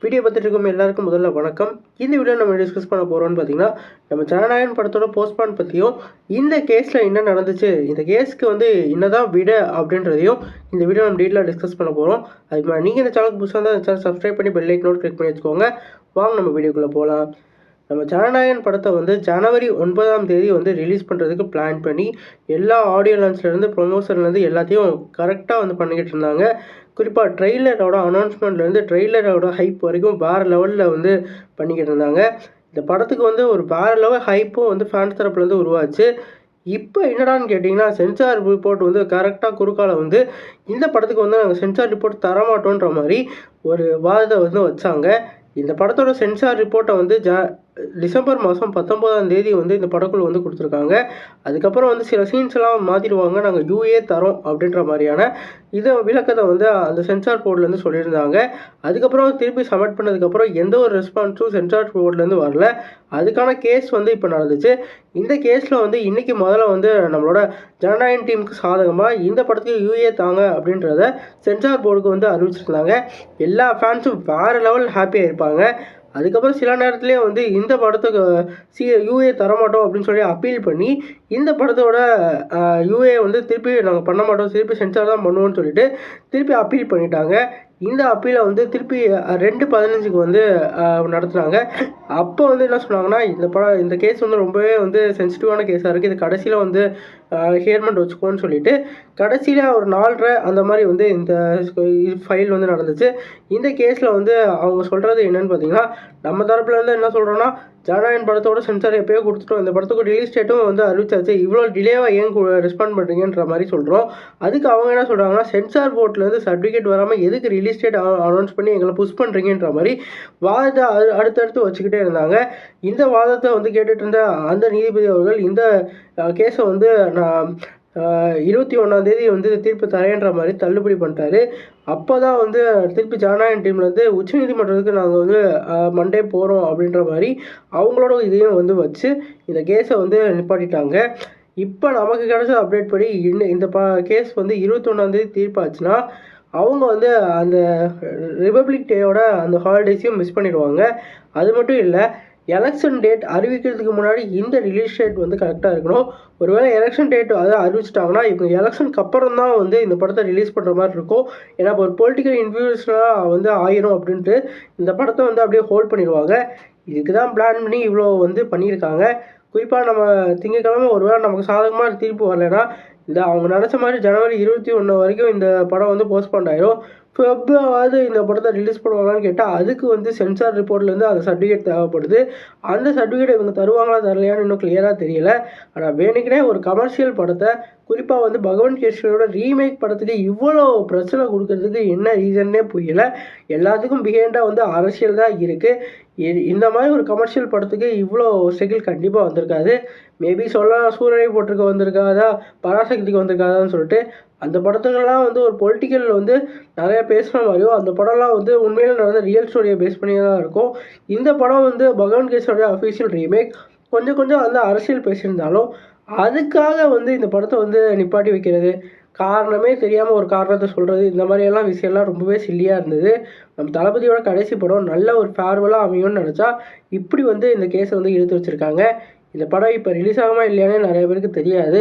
Video பார்த்துட்டு இருக்கும் எல்லாருக்கும் முதல்ல வணக்கம். இந்த வீடியோ நம்ம டிஸ்கஸ் பண்ண போகிறோம்னு பார்த்தீங்கன்னா, நம்ம ஜனநாயகன் படத்தோட போஸ்ட்பான் பற்றியும், இந்த கேஸில் என்ன நடந்துச்சு, இந்த கேஸுக்கு வந்து என்னதான் விட அப்படின்றதையும் இந்த வீடியோ நம்ம டீட்டெயிலாக டிஸ்கஸ் பண்ண போகிறோம். அதுக்கு நீங்கள் இந்த சேனலுக்கு புதுசாக இருந்தால் இந்த சேனல் சப்ஸ்கிரைப் பண்ணி பெல் ஐக்கனோட கிளிக் பண்ணி வச்சுக்கோங்க. வாங்க நம்ம வீடியோக்குள்ளே போகலாம். நம்ம ஜனநாயகன் படத்தை வந்து ஜனவரி 9ஆம் தேதி வந்து ரிலீஸ் பண்ணுறதுக்கு பிளான் பண்ணி எல்லா ஆடியோ லான்ச்லேருந்து ப்ரொமோஷன்லேருந்து எல்லாத்தையும் கரெக்டாக வந்து பண்ணிக்கிட்டு இருந்தாங்க. குறிப்பாக ட்ரெய்லரோட அனௌன்ஸ்மெண்ட்லேருந்து ட்ரெய்லரோட ஹைப் வரைக்கும் வேறு லெவலில் வந்து பண்ணிக்கிட்டு இருந்தாங்க. இந்த படத்துக்கு வந்து ஒரு வேறு லெவல் ஹைப்பும் வந்து ஃபேன்ஸ் தரப்புலேருந்து உருவாச்சு. இப்போ என்னடான்னு கேட்டிங்கன்னா, சென்சார் ரிப்போர்ட் வந்து கரெக்டாக குறுக்கால வந்து இந்த படத்துக்கு வந்து நாங்கள் சென்சார் ரிப்போர்ட் தரமாட்டோன்ற மாதிரி ஒரு வாதத்தை வந்து வச்சாங்க. இந்த படத்தோட சென்சார் ரிப்போர்ட்டை வந்து டிசம்பர் மாதம் 19ஆம் தேதி வந்து இந்த படக்குழு வந்து கொடுத்துருக்காங்க. அதுக்கப்புறம் வந்து சில சீன்ஸ் எல்லாம் மாற்றிடுவாங்க, நாங்கள் யூஏ தரோம் அப்படின்ற மாதிரியான விளக்கத்தை வந்து அந்த சென்சார் போர்ட்லேருந்து சொல்லியிருந்தாங்க. அதுக்கப்புறம் திருப்பி சப்மிட் பண்ணதுக்கப்புறம் எந்த ஒரு ரெஸ்பான்ஸும் சென்சார் போர்ட்லேருந்து வரல. அதுக்கான கேஸ் வந்து இப்போ நடந்துச்சு. இந்த கேஸில் வந்து இன்றைக்கி முதல்ல வந்து நம்மளோட ஜனநாயகன் டீமுக்கு சாதகமாக இந்த படத்துக்கு யூஏ தாங்க அப்படின்றத சென்சார் போர்டுக்கு வந்து அறிவிச்சிருந்தாங்க. எல்லா ஃபேன்ஸும் வேறு லெவல் ஹாப்பியாக இருப்பாங்க. அதுக்கப்புறம் சில நேரத்துலேயே வந்து இந்த படத்துக்கு யூஏ தரமாட்டோம் அப்படின்னு சொல்லி அப்பீல் பண்ணி இந்த படத்தோட யூஏ வந்து திருப்பி நாங்கள் பண்ண மாட்டோம், திருப்பி சென்சார் தான் பண்ணுவோம்னு சொல்லிட்டு திருப்பி அப்பீல் பண்ணிட்டாங்க. இந்த அப்பீலை வந்து திருப்பி 2/15 வந்து நடத்துனாங்க. அப்போ வந்து என்ன சொன்னாங்கன்னா, இந்த கேஸ் வந்து ரொம்பவே வந்து சென்சிட்டிவான கேஸாக இருக்குது, இது கடைசியில் வந்து ஹியர்மெண்ட் வச்சுக்கோன்னு சொல்லிட்டு கடைசியில் ஒரு 4:30 அந்த மாதிரி வந்து இந்த ஃபைல் வந்து நடந்துச்சு. இந்த கேஸில் வந்து அவங்க சொல்கிறது என்னென்னு பார்த்தீங்கன்னா, நம்ம தரப்பில் வந்து என்ன சொல்கிறோன்னா, ஜனநாயகன் படத்தோட சென்சார் எப்போயோ கொடுத்துட்டோம், இந்த படத்துக்கு ரிலீஸ் டேட்டும் வந்து அறிவிச்சாச்சு, இவ்வளோ டிலேவாக ஏன் ரெஸ்பாண்ட் பண்ணுறீங்கன்ற மாதிரி சொல்கிறோம். அதுக்கு அவங்க என்ன சொல்கிறாங்கன்னா, சென்சார் போர்ட்லேருந்து சர்டிஃபிகேட் வராமல் எதுக்கு ரிலீஸ் டேட் அனௌன்ஸ் பண்ணி எங்களை புஷ் பண்ணுறீங்கன்ற மாதிரி வாதத்தை அடுத்தடுத்து வச்சுக்கிட்டே இருந்தாங்க. இந்த வாதத்தை வந்து கேட்டுட்டு இருந்த அந்த நீதிபதி அவர்கள் இந்த கேஸை வந்து நான் 21ஆம் தேதி வந்து தீர்ப்பு தரேன்ற மாதிரி தள்ளுபடி பண்ணிட்டாரு. அப்போ தான் வந்து திருப்பி ஜனநாயகன் டீம்லேருந்து உச்சநீதிமன்றத்துக்கு நாங்கள் வந்து மண்டே போகிறோம் அப்படின்ற மாதிரி அவங்களோட இதையும் வந்து வச்சு இந்த கேஸை வந்து நிப்பாட்டிட்டாங்க. இப்போ நமக்கு கிடைச்ச அப்டேட் படி இந்த கேஸ் வந்து 21ஆம் தேதி தீர்ப்பாச்சுன்னா அவங்க வந்து அந்த ரிபப்ளிக் டேயோட அந்த ஹாலிடேஸையும் மிஸ் பண்ணிடுவாங்க. அது மட்டும் இல்லை, எலெக்ஷன் டேட் அறிவிக்கிறதுக்கு முன்னாடி இந்த ரிலீஸ் டேட் வந்து கரெக்டாக இருக்கணும். ஒருவேளை எலெக்ஷன் டேட் அதை அறிவிச்சிட்டாங்கன்னா இவங்க எலெக்ஷனுக்கு அப்புறம் தான் வந்து இந்த படத்தை ரிலீஸ் பண்ணுற மாதிரி இருக்கும். ஏன்னா ஒரு பொலிட்டிக்கல் இன்ஃப்ளூயன்ஸ்லாம் வந்து ஆயிரும் அப்படின்ட்டு இந்த படத்தை வந்து அப்படியே ஹோல்ட் பண்ணிடுவாங்க. இதுக்கு தான் பிளான் பண்ணி இவ்வளோ வந்து பண்ணியிருக்காங்க. குறிப்பாக நம்ம திங்கட்கிழமை ஒருவேளை நமக்கு சாதகமாக தீர்ப்பு வரலைன்னா அவங்க நினச்ச மாதிரி ஜனவரி 21 வரைக்கும் இந்த படம் வந்து போஸ்ட்பாண்ட் ஆயிரும். எப்போவாவது இந்த படத்தை ரிலீஸ் பண்ணுவாங்களான்னு கேட்டால் அதுக்கு வந்து சென்சார் ரிப்போர்ட்லேருந்து அந்த சர்டிஃபிகேட் தேவைப்படுது. அந்த சர்டிஃபிகேட் இவங்க தருவாங்களா தரலையான்னு இன்னும் கிளியராக தெரியல. ஆனால் வேணுக்குனே ஒரு கமர்ஷியல் படத்தை, குறிப்பாக வந்து பகவான் கேசரியோட ரீமேக் படத்துக்கு இவ்வளோ பிரச்சனை கொடுக்கறதுக்கு என்ன ரீசன்னே புரியல. எல்லாத்துக்கும் பிஹைண்டாக வந்து அரசியல் தான் இருக்குது. இந்த மாதிரி ஒரு கமர்ஷியல் படத்துக்கு இவ்வளோ ஸ்ட்ரகிள் கண்டிப்பாக வந்திருக்காது. மேபி சூரரை போட்டிருக்க வந்திருக்காதா, பராசக்திக்கு வந்திருக்காதான்னு சொல்லிட்டு அந்த படத்துக்கெல்லாம் வந்து ஒரு பொலிட்டிக்கல் வந்து நிறையா பேசுகிற மாதிரியும் அந்த படம்லாம் வந்து உண்மையில் நடந்த ரியல் ஸ்டோரியை பேஸ் பண்ணி தான் இருக்கும். இந்த படம் வந்து பகவான் கேசரியோட அஃபீஷியல் ரீமேக். கொஞ்சம் வந்து அரசியல் பேசியிருந்தாலும் அதுக்காக வந்து இந்த படத்தை வந்து நிப்பாட்டி வைக்கிறது, காரணமே தெரியாமல் ஒரு காரணத்தை சொல்கிறது, இந்த மாதிரியெல்லாம் விஷயம்லாம் ரொம்பவே சில்லியாக இருந்தது. நம்ம தளபதியோட கடைசி படம் நல்ல ஒரு ஃபேர்வெலாக அமையும்னு நினச்சா இப்படி வந்து இந்த கேஸை வந்து இழுத்து வச்சுருக்காங்க. இந்த படம் இப்போ ரிலீஸ் ஆகாமல் இல்லையானே நிறைய பேருக்கு தெரியாது.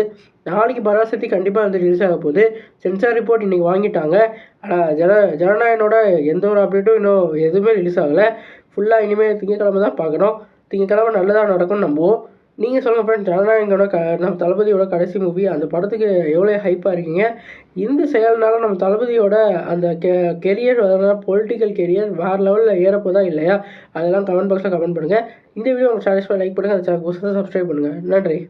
நாளைக்கு பராசக்தி கண்டிப்பாக வந்து ரிலீஸ் ஆக போகுது. சென்சார் ரிப்போர்ட் இன்றைக்கி வாங்கிட்டாங்க. ஆனால் ஜனநாயகனோட எந்த ஒரு அப்டேட்டும் இன்னும் எதுவுமே ரிலீஸ் ஆகலை. ஃபுல்லாக இனிமேல் திங்கட்கிழமை தான் பார்க்கணும். திங்கட்கிழமை நல்லதாக நடக்கும்னு நம்புவோம். நீங்கள் சொல்லுங்கள் ஃப்ரெண்ட்ஸ், ஜனநாயகனோட நம்ம தளபதியோட கடைசி மூவி, அந்த படத்துக்கு எவ்வளோ ஹைப்பாக இருக்கீங்க? இந்த செயல்னால நம்ம தளபதியோட அந்த கெரியர், பொலிட்டிக்கல் கெரியர் வேறு லெவலில் ஏறப்போதா இல்லையா? அதெல்லாம் கமெண்ட் பாக்ஸில் கமெண்ட் பண்ணுங்கள். இந்த வீடியோ உங்களுக்கு சாட்டிஸ்ஃபை லைக் பண்ணுங்கள். அந்த சேனல் சப்ஸ்கிரைப் பண்ணுங்கள். நன்றி.